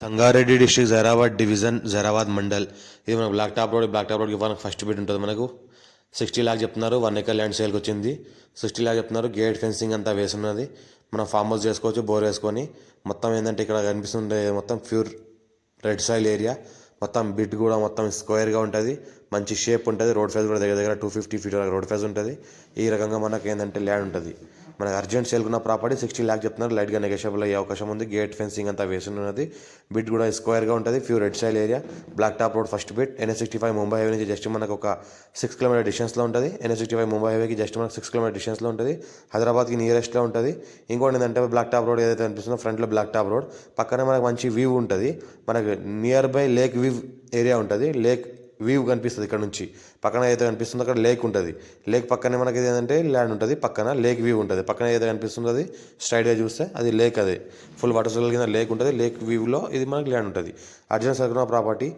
Sangareddy district Zaheerabad division Zaheerabad mandal. ఇది మన black top రోడ్కి మనకు ఫస్ట్ బిట్ ఉంటుంది. మనకు 60 లాక్ చెప్తున్నారు. 1 ఎకర్ ల్యాండ్ సేల్కి వచ్చింది. 60 లాక్ చెప్తున్నారు. గేట్ ఫెన్సింగ్ అంతా వేసున్నది. మనం ఫామ్ హౌస్ చేసుకోవచ్చు బోర్ వేసుకొని. మొత్తం ఏంటంటే ఇక్కడ కనిపిస్తుంటే మొత్తం ప్యూర్ రెడ్ సాయిల్ ఏరియా. మొత్తం బిట్ కూడా మొత్తం స్క్వేర్గా ఉంటుంది. మంచి షేప్ ఉంటుంది. రోడ్ ఫేస్ కూడా దగ్గర 250 ఫీట్ రోడ్ ఫేస్ ఉంటుంది. ఈ రకంగా మనకు ఏంటంటే ల్యాండ్ ఉంటుంది. మనకు అర్జెంట్ సేల్కున్న ప్రాపర్టీ 60 లాక్ చెప్తున్నారు. లైట్గా నెగోషియబుల్ అయ్యే అవకాశం ఉంది. గేట్ ఫెన్సింగ్ అంతా వేసున్నది. బిట్ కూడా స్క్వేర్గా ఉంటుంది. Pure red soil area. Black top road first bit. NH65 Mumbai highway నుంచి జస్ట్ మనకు ఒక 6 కిలోమీటర్ డిస్టెన్స్లో ఉంటుంది. NH65 ముంబై హైవేకి జస్ట్ మనకు 6 కిలోమీటర్ డిస్టెన్స్లో ఉంటుంది. హైదరాబాద్కి నియరెస్ట్లో ఉంటుంది. ఇంకోటి ఏంటంటే బ్లాక్ టాప్ రోడ్ ఏదైతే అనిపిస్తుందో ఫ్రంట్లో బ్లాక్ టాప్ రోడ్ పక్కనే మనకు మంచి వ్యూ ఉంటుంది. మనకు near by lake view area ఉంటుంది. లేక్ వ్యూ కనిపిస్తుంది ఇక్కడ నుంచి. పక్కన ఏదైతే కనిపిస్తుందో అక్కడ లేక్ ఉంటుంది. లేక్ పక్కనే మనకి ఏంటంటే ల్యాండ్ ఉంటుంది. పక్కన లేక్ వ్యూ ఉంటుంది. పక్కన ఏదైతే కనిపిస్తుందో అది స్ట్రైట్గా చూస్తే అది లేక్. అది ఫుల్ వాటర్ సర్కిల్ కింద లేక్ ఉంటుంది. లేక్ వ్యూలో ఇది మనకి ల్యాండ్ ఉంటుంది. Urgent circle property.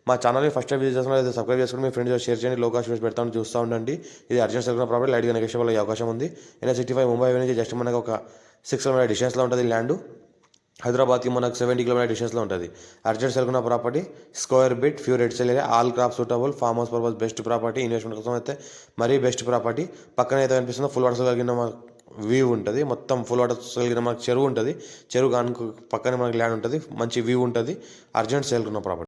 మా ఛానల్ని ఫస్ట్ టైం విజిట్ చేస్తున్నా సబ్స్క్రైబ్ చేసుకుని మీ ఫ్రెండ్స్ షేర్ చేయండి. లో కాస్ట్ వేసి పెడతామని చూస్తూ ఉండండి. ఇది అర్జెంట్ సర్కిల్ ప్రాపర్టీ. లైట్గా నెగోషియబుల్ అయ్యే అవకాశం ఉంది. NH65 ముంబై హైవే నుంచి జస్ట్ మనకు ఒక 6 కిలోమీటర్ డిస్టెన్స్లో ఉంటుంది ల్యాండ్. హైదరాబాద్కి మనకు 70 కిలోమీటర్ డిస్టెన్స్లో ఉంటుంది. అర్జెంట్ సెల్కున్న ప్రాపర్టీ. స్క్వేర్ బిట్ pure red soil area. All crop suitable. Farm house purpose best property. Investment కోసం అయితే మరీ బెస్ట్ ప్రాపర్టీ. పక్కన అయితే కనిపిస్తుందో ఫుల్ వాటర్ కలిగిన వ్యూ ఉంటుంది. మొత్తం ఫుల్ వాటర్ కలిగిన మనకు చెరువు ఉంటుంది. చెరువు పక్కనే మనకి ల్యాండ్ ఉంటుంది. మంచి వ్యూ ఉంటుంది. అర్జెంట్ సేల్కున్న ప్రాపర్టీ.